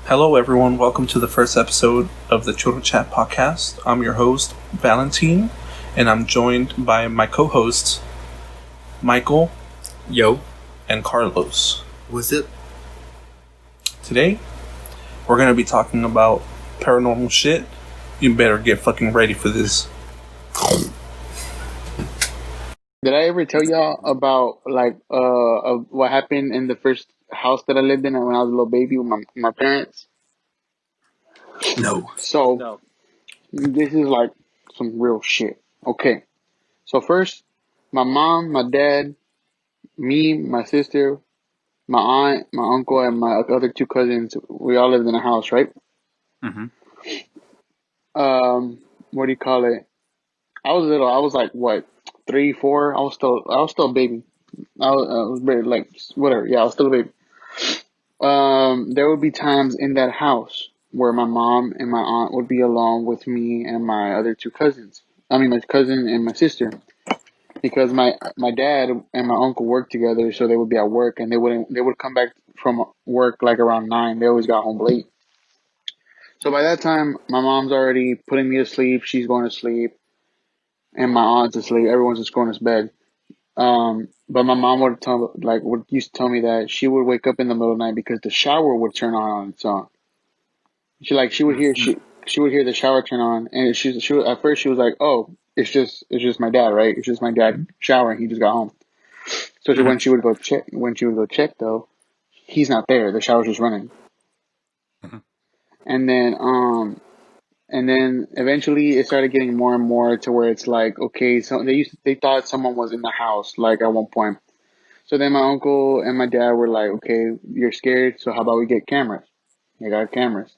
Hello, everyone. Welcome to the first episode of the Churro Chat podcast. I'm your host, Valentine, and I'm joined by my co-hosts, Michael Yo. and Carlos. What's it? Today, we're going to be talking about paranormal shit. You better get fucking ready for this. Did I ever tell y'all about what happened in the first house that I lived in when I was a little baby with my parents? No. So this is like some real shit. Okay. So first, my mom, my dad, me, my sister, my aunt, my uncle, and my other two cousins, we all lived in a house, right? Mm-hmm. What do you call it? I was little. I was like what, 3, 4. I was still a baby. I was very, like whatever. Yeah, I was still a baby. There would be times in that house where my mom and my aunt would be alone with me and my other two cousins. I mean, my cousin and my sister, because my dad and my uncle worked together, so they would be at work, and they would come back from work like around 9. They always got home late. So by that time, my mom's already putting me to sleep. She's going to sleep, and my aunt's asleep. Everyone's just going to bed. But my mom would used to tell me that she would wake up in the middle of the night because the shower would turn on its own. She would hear the shower turn on, and at first she was like, "Oh, it's just my dad, right? It's just my dad showering. He just got home." So when she would go check though, he's not there. The shower's just running, Mm-hmm. and then eventually it started getting more and more to where it's like, okay, so they thought someone was in the house like at one point. So then my uncle and my dad were like, okay, you're scared, so how about we get cameras? They got cameras.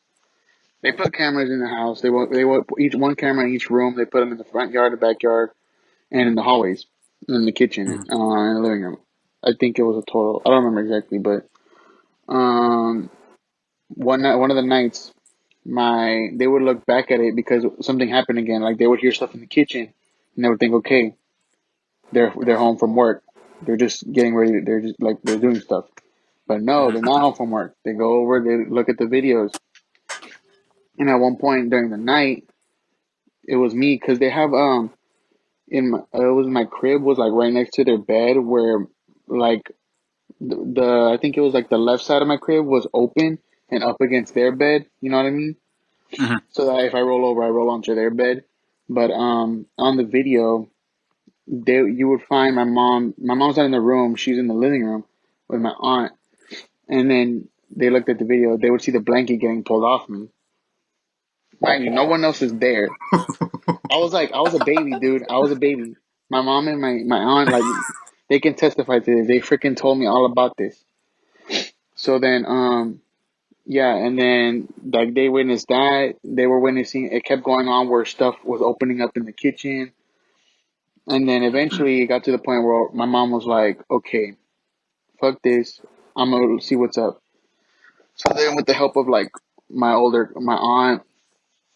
They put cameras in the house. They want each one camera in each room. They put them in the front yard, the backyard, and in the hallways, in the kitchen, in the living room. I think it was a total. I don't remember exactly, but um, one of the nights, they would look back at it because something happened again. Like they would hear stuff in the kitchen, and they would think, okay, they're home from work. They're just getting ready. They're just like they're doing stuff. But no, they're not home from work. They go over. They look at the videos, and at one point during the night, it was me because they have it was my crib was like right next to their bed where like the I think it was like the left side of my crib was open and up against their bed. You know what I mean? Mm-hmm. So that if I roll over, I roll onto their bed. But on the video, you would find my mom. My mom's not in the room. She's in the living room with my aunt. And then they looked at the video. They would see the blanket getting pulled off me. Mind you, no one else is there. I was a baby, dude. I was a baby. My mom and my aunt, like, they can testify to this. They freaking told me all about this. So then, yeah, and then, like, they witnessed that. They were witnessing, it kept going on where stuff was opening up in the kitchen. And then eventually it got to the point where my mom was like, okay, fuck this. I'm gonna see what's up. So then, with the help of, like, my aunt,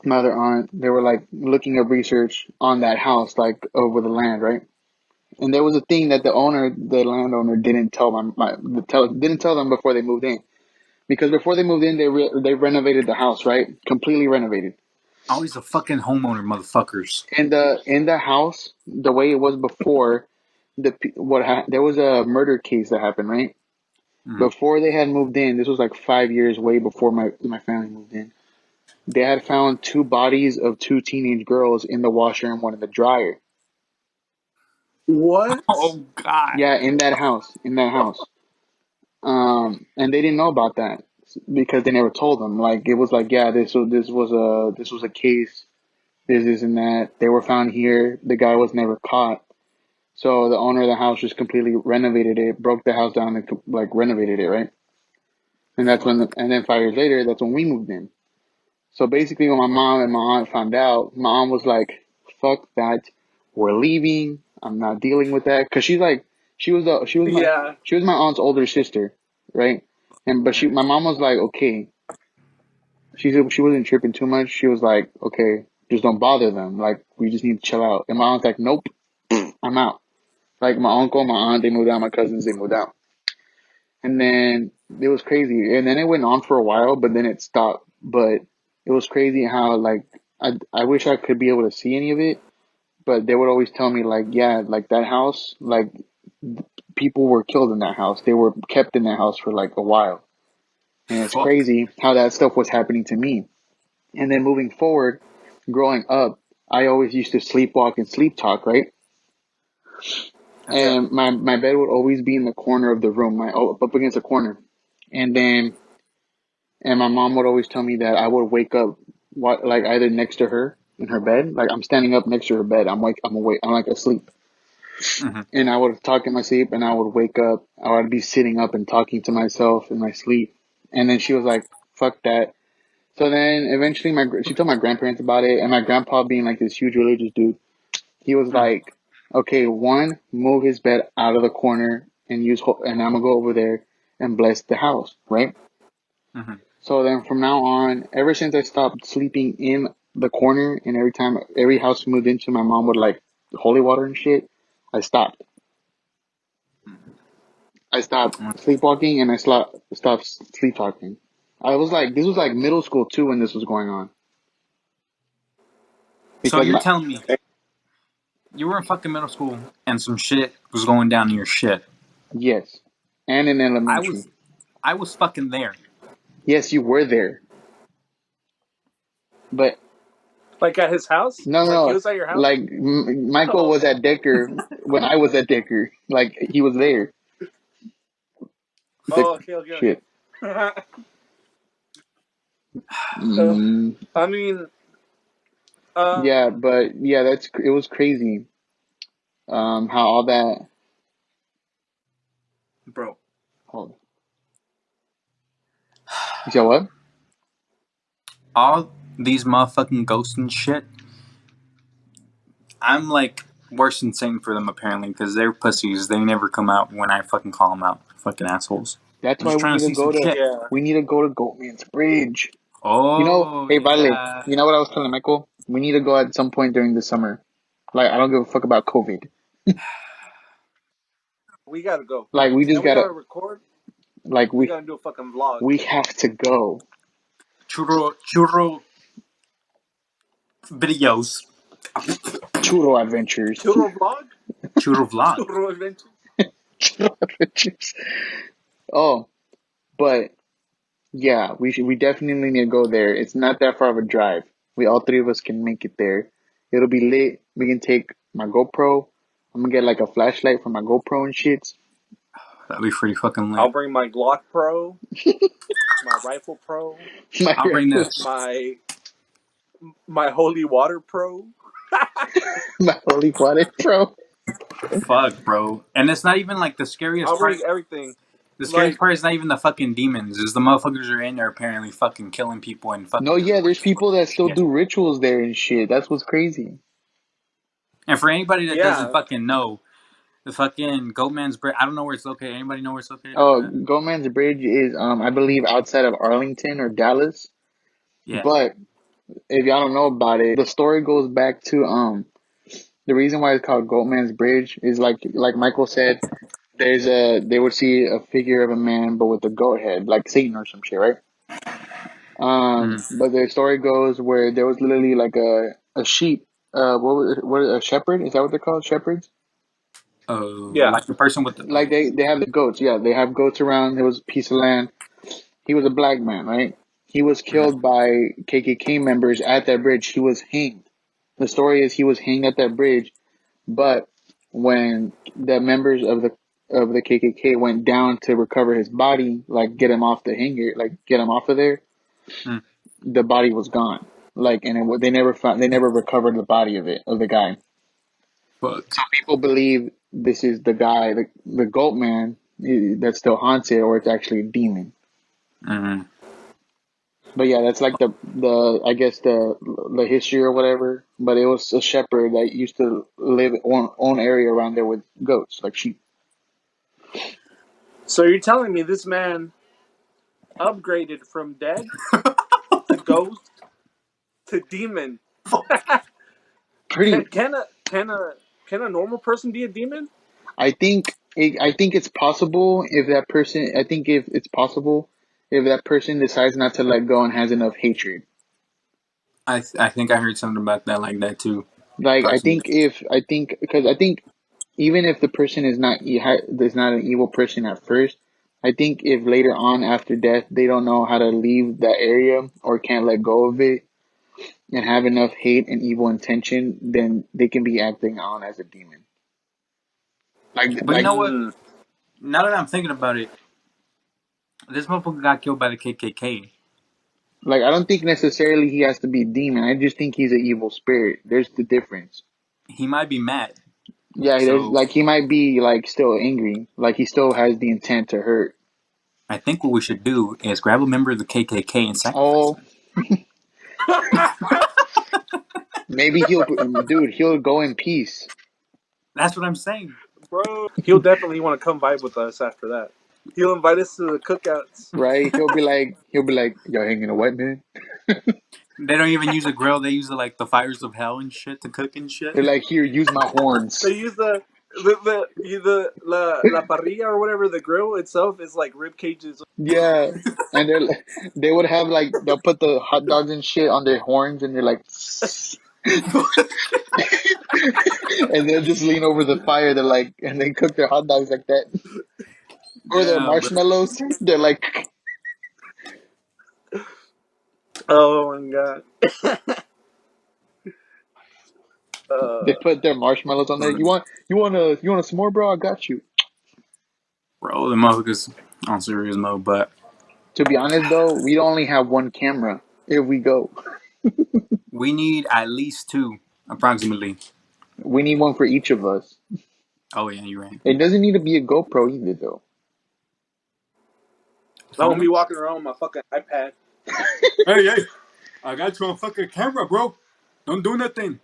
my other aunt, they were, like, looking at research on that house, like, over the land, right? And there was a thing that the landowner, didn't tell didn't tell them before they moved in, because before they moved in, they renovated the house, right? Completely renovated. Always a fucking homeowner, motherfuckers. In the house, the way it was before, there was a murder case that happened, right? Mm-hmm. Before they had moved in, this was like 5 years way before my family moved in. They had found two bodies of two teenage girls in the washer and one in the dryer. What? Oh, God. Yeah, in that house. In that house. And they didn't know about that because they never told them. Like, it was like, yeah, this was a case, this and that. They were found here. The guy was never caught. So the owner of the house just completely renovated it, broke the house down and like renovated it, right? And and then 5 years later, that's when we moved in. So basically, when my mom and my aunt found out, my aunt was like, "Fuck that, we're leaving. I'm not dealing with that." Cause she's like, Yeah. she was my aunt's older sister, right? My mom was like, okay. She wasn't tripping too much. She was like, okay, just don't bother them. Like, we just need to chill out. And my aunt's like, nope, I'm out. Like, my uncle, my aunt, they moved out. My cousins, they moved out. And then It was crazy, and then it went on for a while, but then it stopped. But it was crazy how like I wish I could be able to see any of it, but they would always tell me like, yeah, like that house, like people were killed in that house. They were kept in that house for like a while, and it's Fuck. crazy how that stuff was happening to me. And then moving forward, growing up, I always used to sleepwalk and sleep talk, right? Yeah. And my bed would always be in the corner of the room, up against the corner. And then and my mom would always tell me that I would wake up like either next to her in her bed, like I'm standing up next to her bed. I'm awake, I'm like asleep. Mm-hmm. And I would talk in my sleep and I would wake up. I would be sitting up and talking to myself in my sleep. And then she was like, fuck that. So then eventually she told my grandparents about it, and my grandpa being like this huge religious dude, he was Mm-hmm. like, okay, one, move his bed out of the corner and and I'm gonna go over there and bless the house, right? Mm-hmm. So then from now on, ever since I stopped sleeping in the corner and every house we moved into, my mom would like holy water and shit, I stopped. I stopped sleepwalking and I stopped sleep talking. This was like middle school too when this was going on. So Because you're telling me you were in fucking middle school and some shit was going down in your shit. yes. And in I elementary. was I was fucking there. Yes, you were there. But Like at his house? no, Like he no, was at your house? like Michael Oh, was at Decker when I was at Decker. Like he was there. The oh, okay, okay, shit. okay. Mm, I mean, um, yeah, but yeah, it was crazy. How all that. Bro. Hold on. You said what? All these motherfucking ghosts and shit, I'm like worse than Satan for them apparently because they're pussies. They never come out when I fucking call them out. Fucking assholes. That's I'm why just trying to see some shit. yeah. we need to go to Goatman's Bridge. Oh Hey Vale, yeah. you know what I was telling Michael? We need to go at some point during the summer. Like I don't give a fuck about COVID. We gotta go. Like we just And we gotta gotta record. like We gotta do a fucking vlog. we have to go. Churro videos. Churro adventures. Churro vlog? Churro vlog. Churro adventure? Churro adventures. Oh, but yeah, we definitely need to go there. It's not that far of a drive. We all three of us can make it there. It'll be lit. We can take my GoPro. I'm gonna get like a flashlight for my GoPro and shit. That'd be pretty fucking I'll lit. bring my Glock Pro, my Rifle Pro, My I'll bring rifle, this. my Holy Water Pro. my holy water, bro. Fuck, bro. And it's not even like the scariest I'll part. bring everything. The scariest Like, part is not even the fucking demons. Is the motherfuckers are in there apparently fucking killing people and No, fucking doing yeah, there's rituals people that and still shit. do rituals there and shit. That's what's crazy. And for anybody that doesn't yeah. fucking know, the fucking Goatman's Bridge. I don't know where it's located. Anybody know where it's located? Oh, Gomez Bridge is, I believe, outside of Arlington or Dallas. Yeah. But if y'all don't know about it, the story goes back to the reason why it's called Goatman's Bridge is like Michael said. They would see a figure of a man, but with a goat head, like Satan or some shit, right? Mm-hmm. But the story goes where there was literally like a sheep. What a shepherd? Is that what they're called? Shepherds? Yeah. Like the person with the. Like they have the goats. Yeah, they have goats around. There was a piece of land. He was a black man, right? He was killed by KKK members at that bridge. He was hanged. The story is he was hanged at that bridge, but when the members of the KKK went down to recover his body, like get him off the hanger, like get him off of there, Mm, the body was gone. Like, and they never recovered the body of the guy. fuck. People believe this is the guy, the goat man that still haunts it, or it's actually a demon. Mm-hmm. But yeah, that's like the I guess the history or whatever. But it was a shepherd that used to live own area around there with goats, like sheep. So you're telling me this man upgraded from dead to ghost to demon? Pretty, Can a normal person be a demon? I think I think it's possible if that person. I think if it's possible if that person decides not to let go and has enough hatred. I think I heard something about that like that too. Like Personally, I think because I think even if the person is not an evil person at first, I think if later on after death they don't know how to leave that area or can't let go of it and have enough hate and evil intention, then they can be acting on as a demon. but you Like know what? Mm. Now that I'm thinking about it, this motherfucker got killed by the KKK. I don't think necessarily he has to be a demon. I just think he's an evil spirit. There's the difference. He might be mad. Yeah, there's So he might be still angry. Like he still has the intent to hurt. I think what we should do is grab a member of the KKK and sacrifice Oh, him. maybe he'll go in peace. That's what I'm saying. Bro, he'll definitely want to come vibe with us after that. He'll invite us to the cookouts. Right? He'll be like, y'all hanging a white man? They don't even use a grill. They use the fires of hell and shit to cook and shit. They're like, here, use my They horns. use the la parrilla or whatever, the grill itself is like rib cages. Yeah. And they would have they'll put the hot dogs and shit on their horns and they're like and they'll just lean over the fire, they're like and they cook their hot dogs like that. Or their Damn, bro. marshmallows. They're like Oh my god. they Uh, put their marshmallows on there. You want a s'more, bro? I got you. Bro, the motherfuckers on serious mode, but To be honest though, we only have one camera if we go. we need at least two, approximately. We need one for each of us. Oh yeah, you're right. It doesn't need to be a GoPro either though. I'm gonna be Phone? walking around with my fucking iPad. Hey, hey, I got you on fucking camera, bro. Don't do nothing.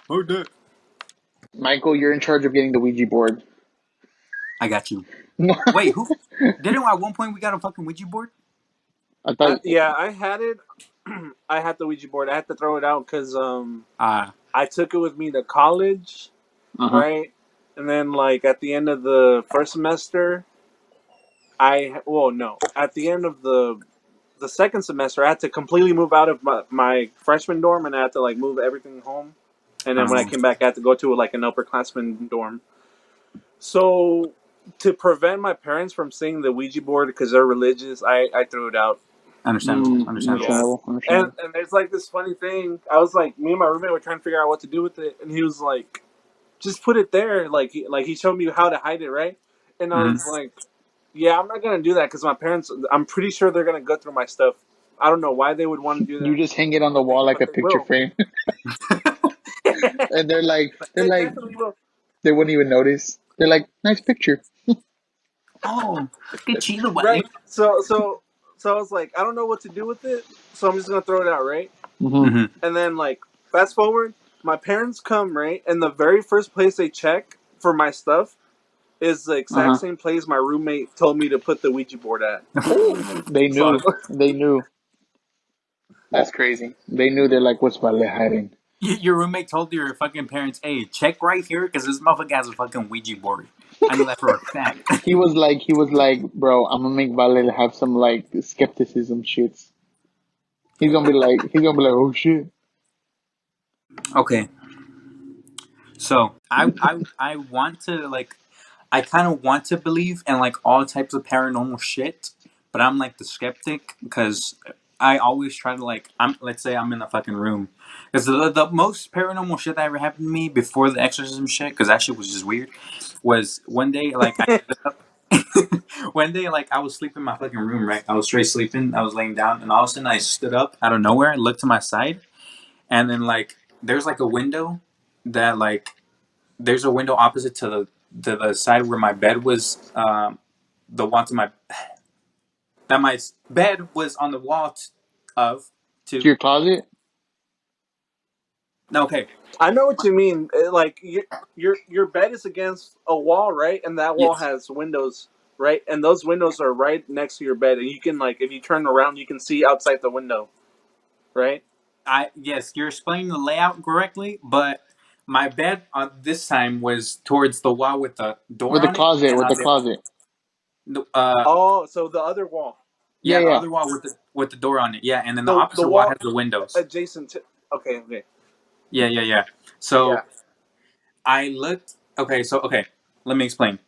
Hold that. Michael, you're in charge of getting the Ouija board. I got you. I Wait, who? Didn't at one point we got a fucking Ouija board? thought Yeah, I had it. I had the Ouija board. I had to throw it out because Ah, I took it with me to college, uh-huh. right? And then like at the end of the first semester, no, at the end of the second semester, I had to completely move out of my freshman dorm, and I had to like move everything home. And then when I oh, came back, I had to go to like an upperclassman dorm. So to prevent my parents from seeing the Ouija board because they're religious, I threw it out. understandable, understandable. Yeah. Understandable, And understandable. and there's like this funny thing. I was like, me and my roommate were trying to figure out what to do with it, and he was like, "Just put it there." Like he showed me how to hide it, right? And I was Mm-hmm. like, "Yeah, I'm not gonna do that because my parents. I'm pretty sure they're gonna go through my stuff. I don't know why they would want to do You that, just hang it on the wall like but a they picture will. frame. And they're They like definitely will. they wouldn't even notice. They're like, nice picture. Oh, qué chido, Right. vale. So I was like, I don't know what to do with it, so I'm just gonna throw it out, right? Mm-hmm. Mm-hmm. And then like fast forward, my parents come, right, and the very first place they check for my stuff is the exact Uh-huh. same place my roommate told me to put the Ouija board at. Oh, they So knew. They knew. That's crazy. They knew. They're like, what's Vale hiding? Your roommate told your fucking parents, "Hey, check right here, because this motherfucker has a fucking Ouija board." I know that for a fact. He was like, bro, I'm gonna make Vale have some skepticism shits. He's gonna be like, oh shit. Okay, so I want to I kind of want to believe in like all types of paranormal shit, but I'm like the skeptic because I always try to let's say I'm in a fucking room because the most paranormal shit that ever happened to me before the exorcism shit, because that shit was just weird, was one day I stood up. One day I was sleeping in my fucking room, right? I was straight sleeping. I was laying down, and all of a sudden I stood up out of nowhere, looked to my side, and then there's like a window that there's a window opposite to the side where my bed was, the wall to my that my bed was on the wall of To to your closet? no, okay, I know what you mean. Like your bed is against a wall, right? And that wall yes, has windows, right? And those windows are right next to your bed, and you can like if you turn around, you can see outside the window, right? I yes, you're explaining the layout correctly, but my bed this time was towards the wall with the door With the on it, closet, and with on the closet. Oh, so the other wall. Yeah, yeah, the yeah. other wall with the door on it. Yeah, and then the The opposite wall wall has the windows. adjacent to. Okay, okay. Yeah. Yeah. So I looked. Okay, so okay, let me explain.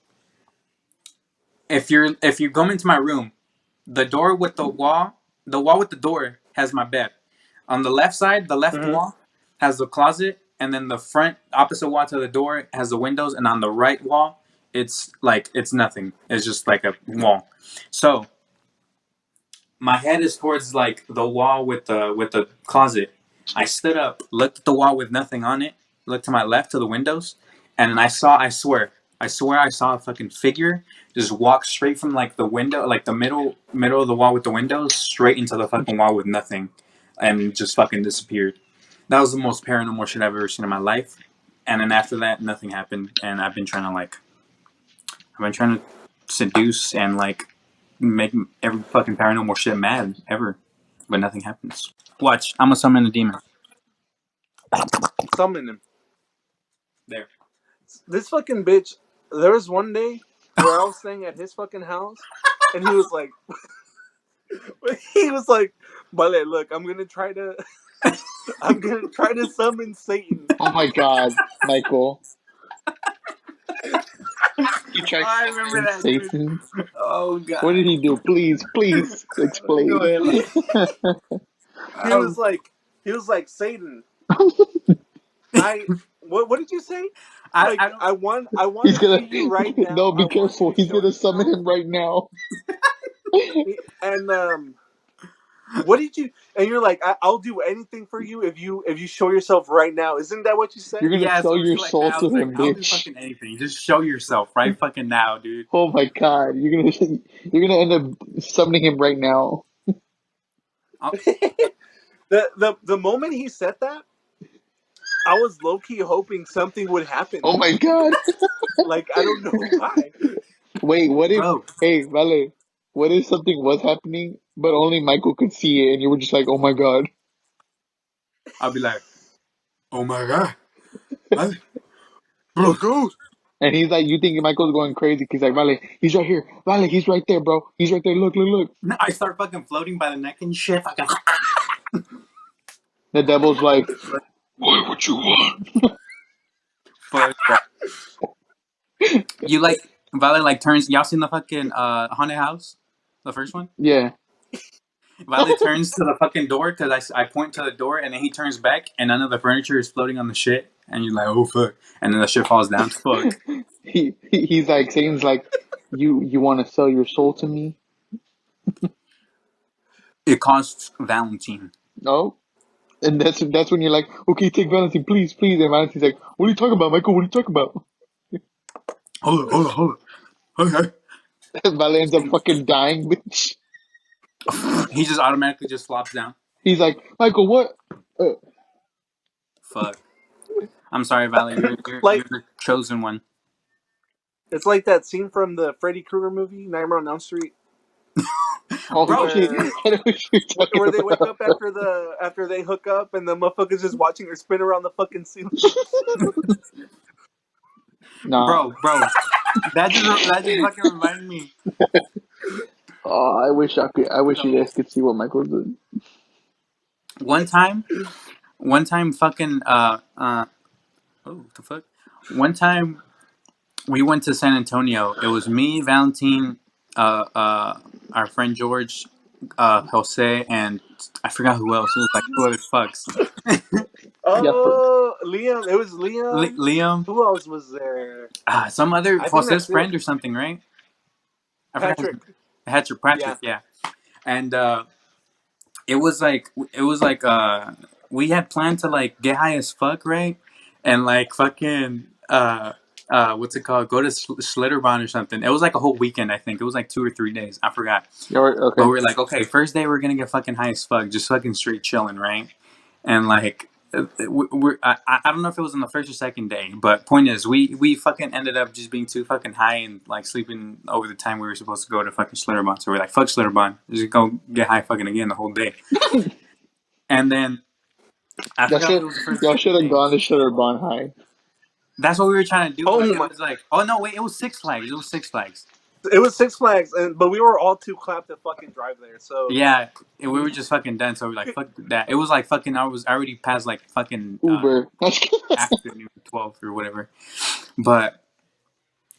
If you come into my room, the wall with the door has my bed. On the left side, the left Mm-hmm. wall has the closet, and then the front opposite wall to the door has the windows, and on the right wall, it's nothing. It's just like a wall. So my head is towards like the wall with the closet. I stood up, looked at the wall with nothing on it, looked to my left to the windows, and then I swear I saw a fucking figure just walk straight from like the window, like the middle of the wall with the windows, straight into the fucking wall with nothing, and just fucking disappeared. That was the most paranormal shit I've ever seen in my life. And then after that, nothing happened, and I've been trying to seduce and like make every fucking paranormal shit mad ever, but nothing happens. Watch, I'm gonna summon a demon. Summon him. There. This fucking bitch. There was one day where I was staying at his fucking house, and he was like, "Vale, look, I'm gonna try to summon Satan." Oh my God, Michael. You tried I remember summoning that, dude. Satan. Oh What god. did he do? Please, please Go explain. ahead. He was like, Satan, I. What did you say? I Like, don't. I want He's to gonna see you right now. no, I be want you careful. to He's show gonna summon yourself. him right now. And what did you? And you're like, I'll do anything for you if you show yourself right now. Isn't that what you said? You're gonna Yeah, sell some your shit like that. soul I to was like, him, I'll do bitch. fucking anything. Just show yourself right fucking now, dude. Oh my God, you're gonna end up summoning him right now. I'll, The moment he said that, I was low key hoping something would happen. Oh my God. Like, I don't know why. Wait, what if? bro, Hey, Vale. What if something was happening, but only Michael could see it, and you were just like, "Oh my God." I'll be like, oh my god, A bro. ghost. And he's like, you think Michael's going crazy? He's like, Vale, he's right here. Vale, he's right there, bro. He's right there. Look, look, look. I start fucking floating by the neck and shit. Fucking The devil's like, what would you want? fuck. You like Violet like turns. Y'all seen the fucking haunted house, the first one? Yeah. Violet turns to the fucking door because I point to the door and then he turns back and none of the furniture is floating on the shit and you're like, oh fuck, and then the shit falls down. Fuck. He's like, Satan's like, you want to sell your soul to me? It costs Valentine. No. And that's when you're like, okay, take Valentine, please, please. And Valentine's like, what are you talking about, Michael? What are you talking about? Hold on. Okay. And Vale ends up fucking dying, bitch. He just automatically just flops down. He's like, Michael, what? Fuck. I'm sorry, Violet. You're Like, the chosen one. it's like that scene from the Freddy Krueger movie, Nightmare on Elm Street, Oh Bro, shit! where I know what you're talking where they wake about. up after they hook up and the motherfucker's just watching her spin around the fucking ceiling. Nah. bro. That just fucking reminded me. Oh, I wish I could. I wish you So guys could see what Michael did. one time, fucking oh the fuck. One time we went to San Antonio. It was me, Valentine, uh, uh, our friend George, Jose, and I forgot who else. It was like two other fucks. Yeah, for, Oh, Liam. It was Liam. Liam, Who else was there? some other I think Jose's that's it. friend or something, right? I forgot his Patrick. name. Patrick, Yeah. yeah. And it was like we had planned to like get high as fuck, right? And like fucking what's it called? Go to Schlitterbahn or something. It was like a whole weekend, I think. It was like 2 or 3 days. I forgot. yeah, But okay. we're like, okay, first day we're gonna get fucking high as fuck, just fucking straight chilling, right? And like, I don't know if it was on the first or second day, but point is, we fucking ended up just being too fucking high and like sleeping over the time we were supposed to go to fucking Schlitterbahn. So we're like, fuck Schlitterbahn, just go get high fucking again the whole day. And then I Y'all forgot if should it was the first or y'all second should have day. gone to Shutterbahn High. That's what we were trying to do, but Oh it my! was like, oh no, wait, it was Six Flags. It was Six Flags. It was Six Flags, but we were all too clapped to fucking drive there. So Yeah, we were just fucking done. So we were like, fuck that. It was like fucking. I was already past like fucking Uber. afternoon 12 or whatever. But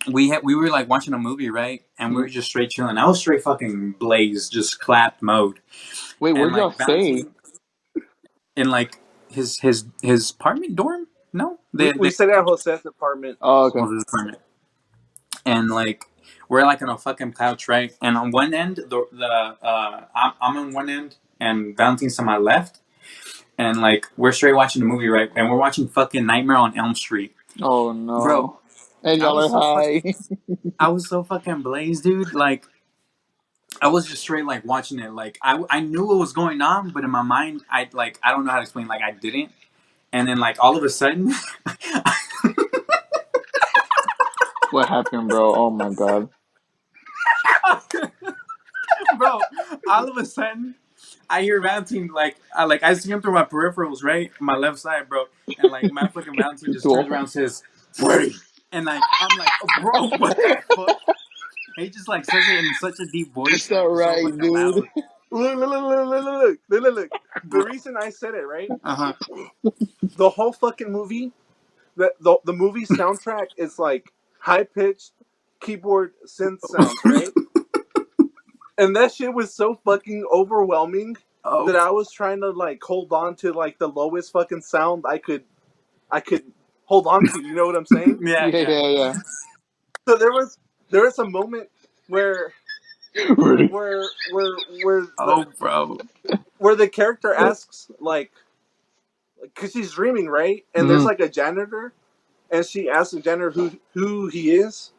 we were like watching a movie, right? And we were just straight chilling. I was straight fucking blaze, just clapped mode. Wait, And where'd y'all like stay? Valentine in like his apartment dorm. No, we stayed at Jose's apartment. Oh, okay. his apartment. And like we're like on a fucking couch, right? And on one end, I'm on one end, and Valentine's to my left, and like we're straight watching the movie, right? And we're watching fucking Nightmare on Elm Street, Oh bro. no. And I y'all was are so high. I was so fucking blazed, dude. Like I was just straight like watching it. Like I knew what was going on, but in my mind, I don't know how to explain. Like I didn't, and then like all of a sudden, What happened, bro? Oh my god. bro, all of a sudden, I hear Valentine I see him through my peripherals, right, my left side, bro, and like my fucking Valentine just turns around and says, "Freddy," and like I'm like, oh, bro, what the fuck? He just like says it in such a deep voice, It's like so alright, fucking dude. loud. Look. The reason I said it, right? Uh huh. The whole fucking movie, the movie soundtrack is like high pitched keyboard synth sounds, right? And that shit was so fucking overwhelming Oh that I was trying to like hold on to like the lowest fucking sound I could hold on to. You know what I'm saying? yeah, Yeah, yeah. yeah, yeah. So there was a moment where Ready? where Oh, bro. where the character asks like because she's dreaming, right? And there's Mm-hmm. like a janitor, and she asks the janitor who he is,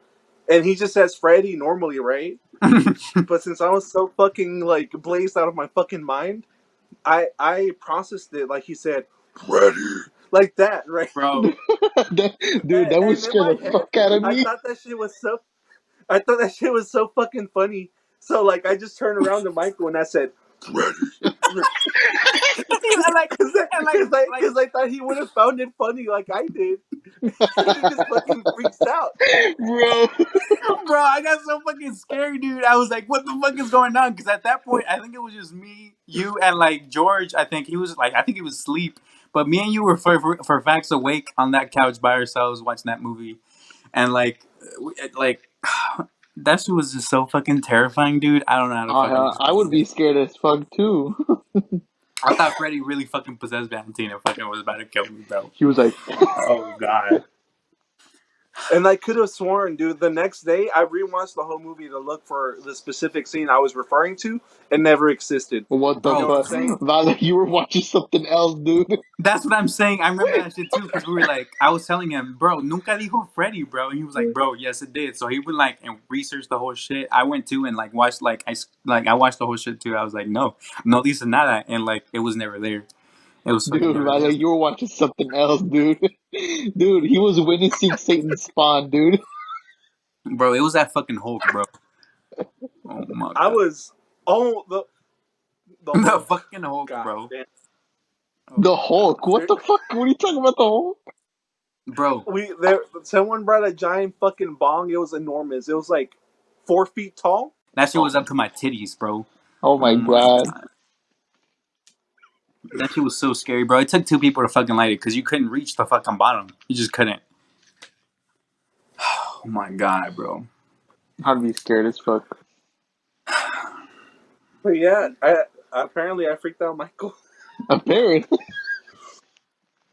and he just says Freddy normally, right? But since I was so fucking like blazed out of my fucking mind, I processed it like he said Freddy like that, right? Bro, Dude, that would And in scare my the head, fuck out of I me. thought that shit was so I thought that shit was so fucking funny. So like I just turned around to Michael and I said Freddy. and like and like Because I thought he would have found it funny like I did. And he just fucking freaks out. Bro. bro, I got so fucking scared, dude. I was like, what the fuck is going on? Because at that point, I think it was just me, you, and like George. I think he was asleep. But me and you were for facts awake on that couch by ourselves watching that movie. And like, that shit was just so fucking terrifying, dude. I don't know how to fucking I would explain it. be scared as fuck too. I thought Freddy really fucking possessed Valentina fucking was about to kill me, bro. He was like, Oh, God. And I could have sworn, dude, the next day I rewatched the whole movie to look for the specific scene I was referring to. It never existed. what the You know Bro, what I'm fuck? saying? Vale, you were watching something else, dude. that's what I'm saying. I remember that shit too because we were like, I was telling him, bro, nunca dijo Freddy, bro, and he was like, bro, yes it did. So he would like and research the whole shit. I went to and like watched I watched the whole shit too. I was like, no dice nada, and like it was never there. It was fucking Dude, never Vale, there, you were watching something else, dude. Dude, he was witnessing Satan's spawn, dude. bro. It was that fucking Hulk, bro. Oh my I god, was oh the the whole fucking Hulk, god bro. damn. Oh The my god, Hulk. What the fuck? What are you talking about, the Hulk? bro. Someone brought a giant fucking bong. It was enormous. It was like 4 feet tall. That shit Oh was my up to my titties, bro. Oh my Oh my god. god. That shit was so scary, bro. It took two people to fucking light it because you couldn't reach the fucking bottom. You just couldn't. Oh my god, bro. I'd be scared as fuck. But yeah, I freaked out Michael. Apparently.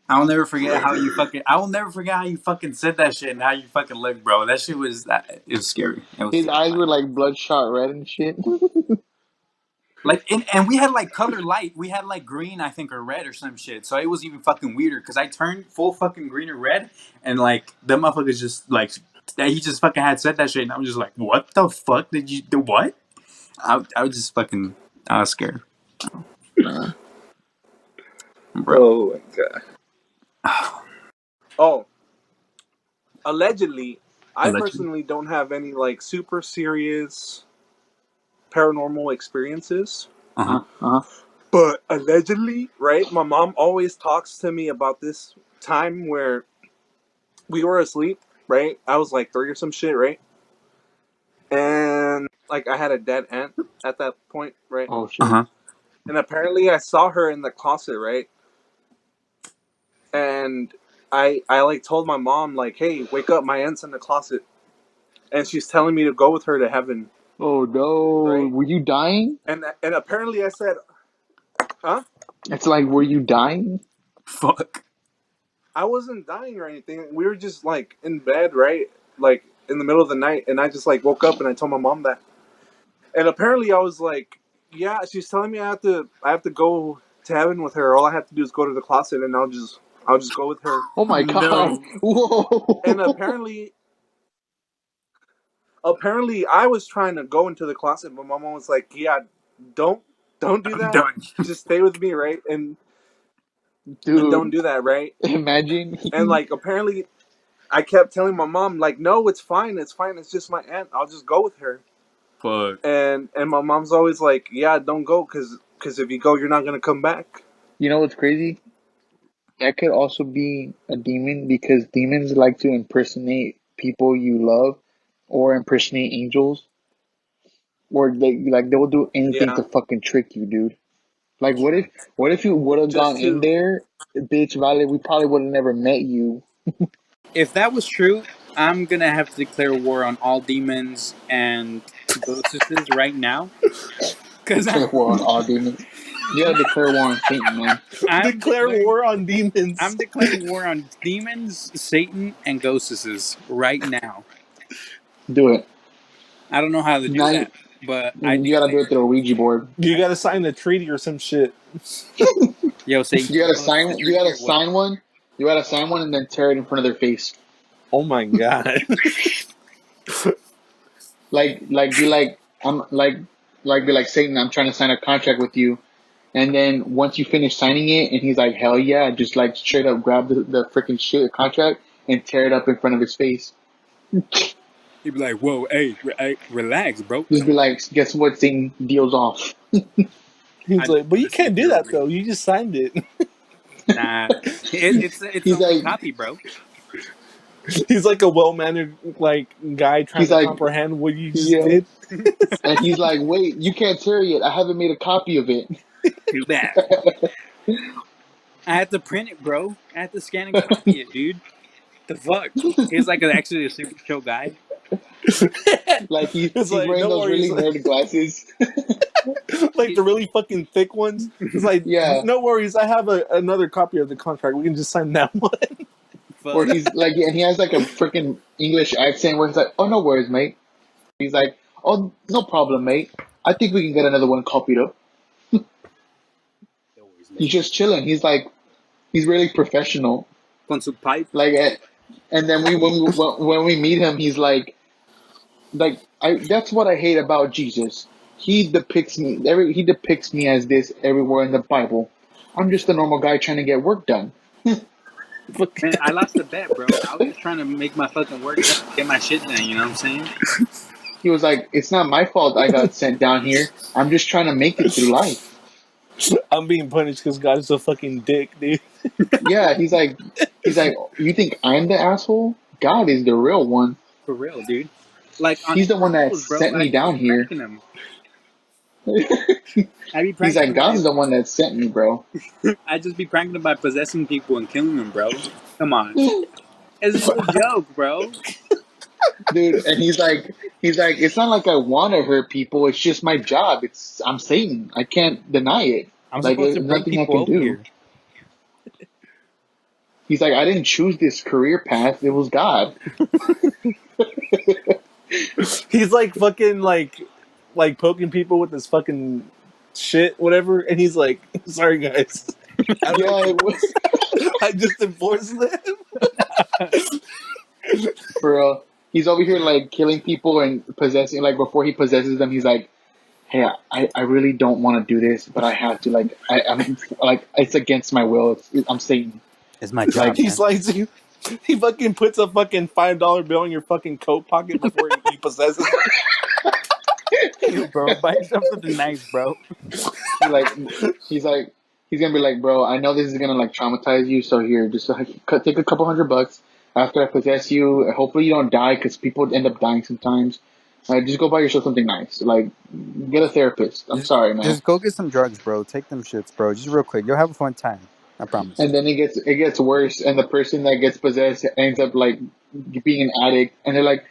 I will never forget how you fucking. I will never forget how you fucking said that shit and how you fucking looked, bro. That shit was. It was scary. It was His eyes terrifying. were like bloodshot red and shit. Like, and we had like color light. We had like green, I think, or red or some shit. So it was even fucking weirder because I turned full fucking green or red, and like the motherfuckers just like he just fucking had said that shit, and I was just like, what the fuck did you do? What? I was just fucking. I was scared, Man. bro. Oh my god. Oh, allegedly, I Allegedly. personally don't have any like super serious paranormal experiences. Uh huh. Uh-huh. But allegedly, right? My mom always talks to me about this time where we were asleep, right? I was like 3 or some shit, right? And like I had a dead aunt at that point, right? Oh Uh shit. huh. And apparently I saw her in the closet, right? And I like told my mom like, "Hey, wake up, my aunt's in the closet." And she's telling me to go with her to heaven, Oh no. right? Were you dying? And apparently I said, "Huh?" It's like, were you dying? Fuck. I wasn't dying or anything. We were just like in bed, right? Like in the middle of the night, and I just like woke up and I told my mom that. And apparently I was like, "Yeah." She's telling me I have to go to heaven with her. All I have to do is go to the closet, and I'll just go with her. Oh my god. No. And Whoa. apparently I was trying to go into the closet, but my mom was like, "Yeah, don't don't do I'm that. done. Just stay with me, right? And don't Dude, do that, right?" imagine. And like apparently I kept telling my mom like, "No, it's fine. It's fine. It's just my aunt. I'll just go with her." Fuck. And my mom's always like, "Yeah, don't go cuz if you go, you're not going to come back." You know what's crazy? That could also be a demon because demons like to impersonate people you love or impersonate angels. Or they will do anything Yeah. to fucking trick you, dude. Like what if you would have gone Just in to there, bitch, Vale, we probably would have never met you. If that was true, I'm gonna have to declare war on all demons and ghostesses right now. Cause Declare war on all demons. You gotta declare war on Satan, man. I'm declare declaring war on demons. I'm declaring war on demons, Satan, and ghostesses right now. Do it. I don't know how to do Now you, that, but I you do gotta think do it through a Ouija board. You got to sign a treaty or some shit. yo, Satan, You can you gotta pull up a sign. You security gotta or what? sign one. You gotta sign one and then tear it in front of their face. Oh my god. Like be like I'm like be like Satan. I'm trying to sign a contract with you. And then once you finish signing it, and he's like, hell yeah, just like straight up grab the freaking shit contract and tear it up in front of his face. He'd be like, "Whoa, hey, relax, bro. Just be like, guess what? Satan deals off. He's I just like, "But want you to see if can't do you're that real." though. You just signed it." Nah, it's He's only like, copy, bro. He's like a well-mannered like guy trying he's to like, comprehend what you just yeah. did. And he's like, wait, you can't tear it. I haven't made a copy of it. Too bad. I had to print it, bro. I had to scan and copy it, dude. The fuck? He's like actually a super chill guy. Like It's he's like, wearing no those worries. really nerd glasses. Like the really fucking thick ones. It's like, Yeah. no worries. I have another copy of the contract. We can just sign that one. Or Fuck. he's like, and he has like a freaking English accent where he's like, oh, no worries, mate. He's like, oh, no problem, mate. I think we can get another one copied up. No worries, He's mate. just chilling. He's really professional. Con su pipe. Like, and then when we meet him, he's like I. That's what I hate about Jesus. He depicts me as this everywhere in the Bible. I'm just a normal guy trying to get work done. Man, I lost the bet, bro. I was just trying to make my fucking work done, get my shit done. You know what I'm saying? He was like, it's not my fault I got sent down here. I'm just trying to make it through life. I'm being punished because God is a fucking dick, dude. Yeah, he's like, you think I'm the asshole? God is the real one. For real, dude. Like on He's the April one that Fools, bro. sent I me just be down here. pranking them. I be He's pranking like, them by. God's the one that sent me, bro. I just be pranking them by possessing people and killing them, bro. Come on, it's just a joke, bro. Dude, and he's like, it's not like I want to hurt people. It's just my job. I'm Satan. I can't deny it. I'm Like, supposed to bring nothing I people can over do. here. He's like, I didn't choose this career path. It was God. He's like fucking like poking people with his fucking shit, whatever. And he's like, sorry guys. I, Yeah, I just enforced them. bro. He's over here like killing people and possessing. Like before he possesses them, he's like, hey, I really don't want to do this, but I have to. Like, I'm like, it's against my will. I'm Satan. It's my job, Like, He man. slides you. He fucking puts a fucking $5 bill in your fucking coat pocket before he possesses you. Yo, bro, buy yourself something nice, bro. he like, he's like, he's gonna be like, bro, I know this is gonna like traumatize you, so here, just like, take a couple $100. after I possess you, hopefully you don't die because people end up dying sometimes. Just go buy yourself something nice. Like, get a therapist. I'm sorry, man. Just go get some drugs, bro. Take them shits, bro. Just real quick. You'll have a fun time. I promise. And then it gets worse, and the person that gets possessed ends up like being an addict, and they're like,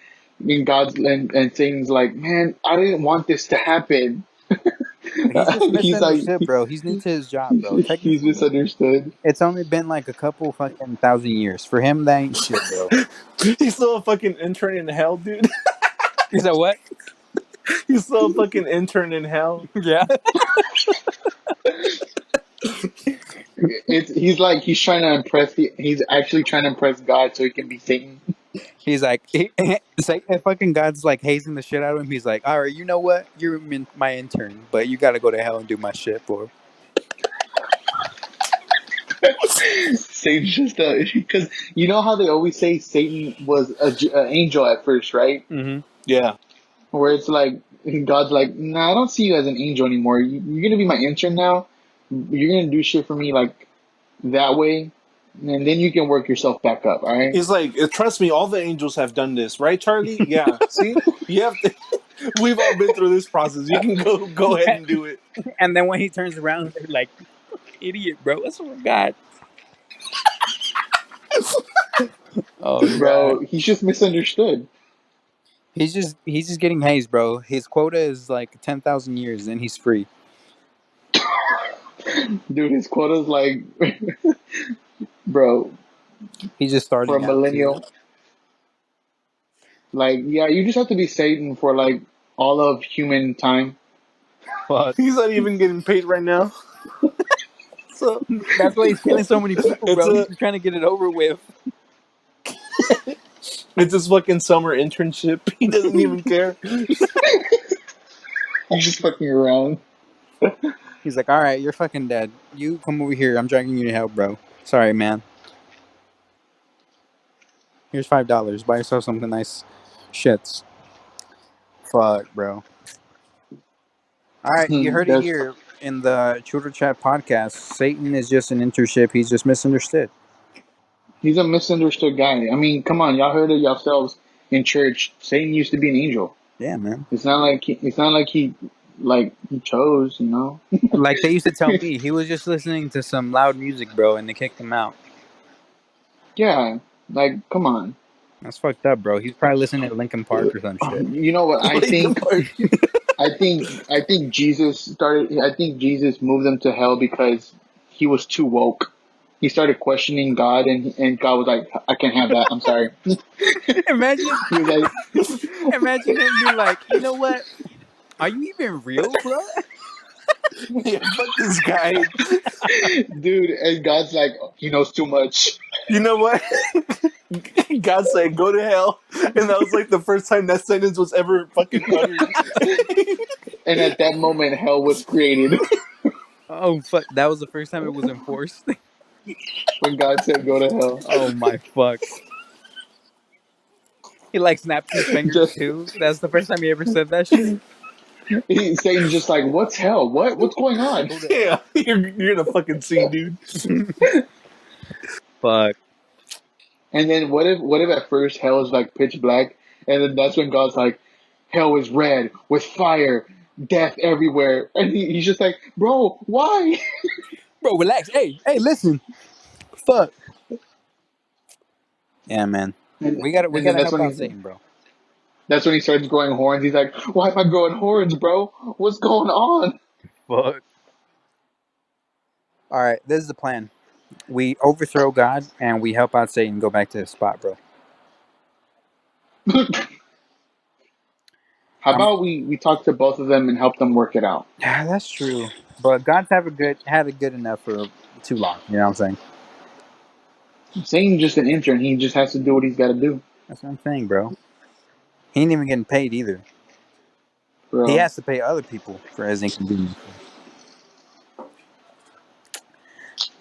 in God's and Satan's like, man, I didn't want this to happen. He's just He's like, misunderstood, bro. He's new to his job, bro. he's Technically, misunderstood. it's only been like a couple fucking thousand years. For him, that ain't shit, bro. He's still a fucking intern in hell, dude. Is that what? He's still a fucking intern in hell. Yeah. He's like he's trying to impress. He's actually trying to impress God so he can be Satan. He's like, fucking God's like hazing the shit out of him. He's like, all right, you know what? You're my intern, but you got to go to hell and do my shit for. Satan's just because you know how they always say Satan was an angel at first, right? Mm-hmm. Yeah. Where it's like God's like, nah, I don't see you as an angel anymore. You're gonna be my intern now. You're gonna do shit for me like that way, and then you can work yourself back up. All right. He's like, trust me, all the angels have done this, right, Charlie? Yeah. See, you have to. We've all been through this process. You can go ahead and do it. And then when he turns around, they're like, idiot, bro. I swear to God. Oh God. Bro, he's just misunderstood. He's just getting hazed, bro. His quota is like 10,000 years, and he's free. Dude, his quota's like, bro, He's just for a starting out too. millennial. Like, yeah, you just have to be Satan for like all of human time. Fuck. He's not even getting paid right now. So That's why he's killing so many people, it's bro. He's a just trying to get it over with. it's his fucking summer internship. He doesn't even care. He's just fucking around. He's like, all right, you're fucking dead. You come over here. I'm dragging you to hell, bro. Sorry, man. Here's $5. Buy yourself something nice. Shits. Fuck, bro. All right, you heard it That's here in the Churro Chat podcast. Satan is just an internship. He's just misunderstood. He's a misunderstood guy. I mean, come on, y'all heard it yourselves in church. Satan used to be an angel. Yeah, man. It's not like he chose, you know. Like they used to tell me, he was just listening to some loud music, bro, and they kicked him out. Yeah, like come on. That's fucked up, bro. He's probably listening to Linkin Park or some shit. You know what I Like the think? part. I think Jesus started. I think Jesus moved them to hell because he was too woke. He started questioning God, and God was like, "I can't have that. I'm sorry." Imagine, He was like, imagine him being like, you know what? Are you even real, bro? Yeah, fuck this guy. "Dude," and God's like, "He knows too much." You know what? God said, "Go to hell," and that was like the first time that sentence was ever fucking uttered. And at that moment, hell was created Oh fuck! That was the first time it was enforced. when God said, "Go to hell." Oh my fuck! He like snaps his fingers Just too. That's the first time he ever said that shit. Satan's just like, "What's hell? What's going on?" Go to Yeah, hell. you're gonna fucking see, dude. Fuck. And then what if at first hell is like pitch black, and then that's when God's like, hell is red with fire, death everywhere, and he's just like, bro, why? Bro, relax. Hey, listen. Fuck. Yeah, man. And, We and then gotta help out Satan, bro. that's when he starts growing horns. He's like, why am I growing horns, bro? What's going on? Fuck. All right, this is the plan. We overthrow God and we help out Satan go back to his spot, bro. How Um, about we talk to both of them and help them work it out? yeah, that's true. But God's had it good enough for too long. You know what I'm saying? Satan's just an intern. He just has to do what he's got to do, That's what I'm saying, bro. He ain't even getting paid either. He bro. has to pay other people for his inconvenience.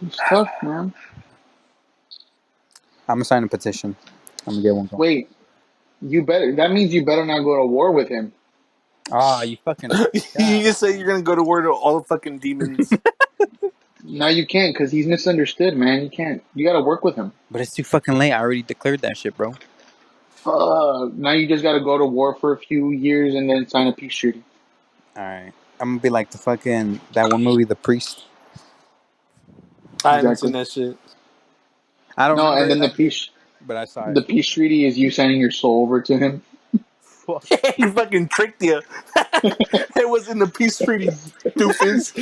It's tough, man. I'm gonna sign a petition. I'm gonna get one going. Wait, you better. That means you better not go to war with him. Ah, you fucking You God. just say you're gonna go to war to all the fucking demons. Now you can't because he's misunderstood, man. You can't. You got to work with him. But it's too fucking late. I already declared that shit, bro. Now you just got to go to war for a few years and then sign a peace treaty. All right. I'm gonna be like the fucking that one movie, The Priest. I haven't seen Exactly. that shit. I don't No, remember and it then that good, but I saw it. the peace treaty is you signing your soul over to him. Fuck. He fucking tricked you. It was in the peace treaty, doofus.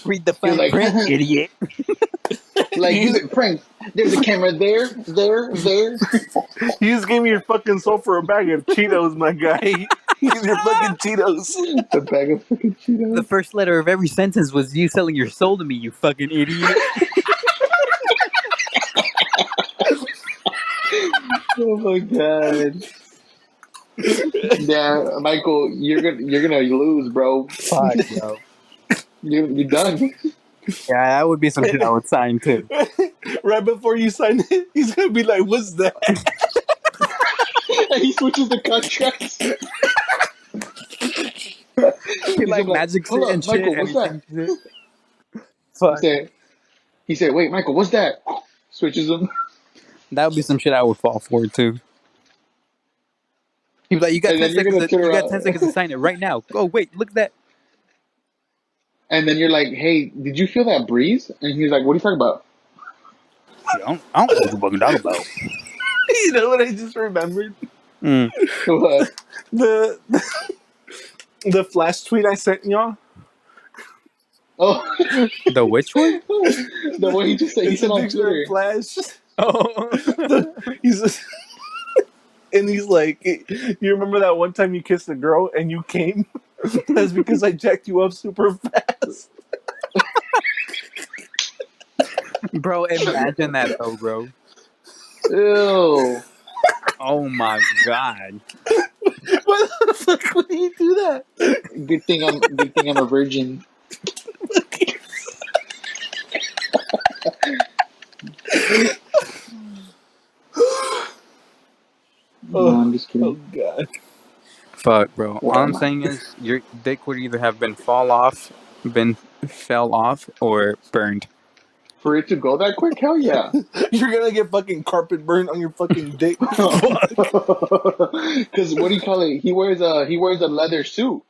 Read the You're fine like, print, idiot. You, Frank, there's a camera there. you just gave me your fucking soul for a bag of Cheetos, my guy. Use your fucking Cheetos. A bag of fucking The Cheetos. first letter of every sentence was you selling your soul to me, you fucking idiot. Oh my god. Yeah, Michael, you're gonna lose, bro. Fuck, bro. You're done. Yeah, that would be some shit I would sign too. Right before you sign it, he's gonna be like, "What's that?" And he switches the contracts. He He's gonna like be like, magics hold it and up, shit, Michael, and what's he that? changes it. He Fuck. said, wait, Michael, what's that? Switches them. That would be some shit I would fall for too. He'd be like, "You got And 10 then you're seconds. gonna turn You got 10 seconds to around. sign it right now. Go, wait, look at that." And then you're like, hey, did you feel that breeze? And he's like, what are you talking about? Shit, I don't know what you fucking talking about. You know what I just remembered? Mm. What? The the flash tweet I sent y'all. Oh, The which one? the one he just said, he It's said a on picture of Twitter. Flash. Oh, He's just, and he's like, "You remember that one time you kissed a girl and you came? That's because I jacked you up super fast." bro, imagine that though, bro. Ew. Oh my god, Why the fuck would he do that? Good thing I'm a virgin. No, Oh, I'm just oh kidding. god. fuck, bro. All What I'm am I? saying is your dick would either have been fell off, or burned. For it to go that quick? Hell yeah. You're gonna get fucking carpet burn on your fucking dick. Because Fuck. what do you call it? He wears a leather suit.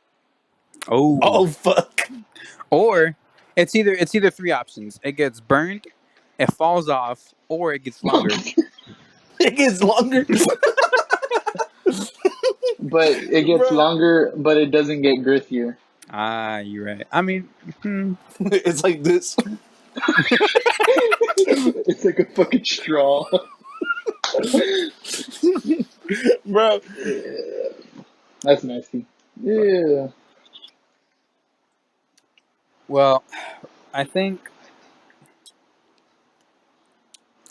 Oh, Oh fuck. or it's either three options. It gets burned, it falls off, or it gets longer. It gets longer. But it gets Bro. longer, but it doesn't get girthier. Ah, you're right. I mean, It's like this. It's like a fucking straw. Bro. That's nasty. Yeah. well, I think.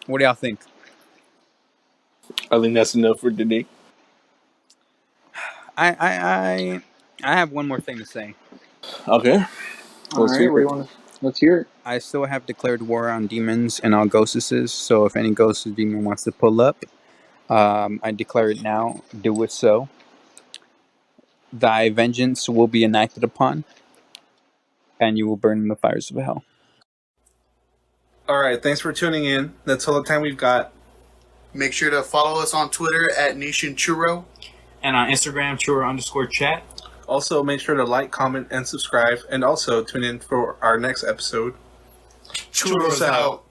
What do y'all think? I think that's enough for today. I I I I have one more thing to say. Okay. All Let's right. hear What do it. you want to? Let's hear it. I still have declared war on demons and all ghostesses. So if any ghost or demon wants to pull up, I declare it now. Do it so. Thy vengeance will be enacted upon, and you will burn in the fires of hell. All right. Thanks for tuning in. That's all the time we've got. Make sure to follow us on Twitter at Nation Churro. And on Instagram, Churro_chat. Also, make sure to like, comment, and subscribe. And also tune in for our next episode. Churros out.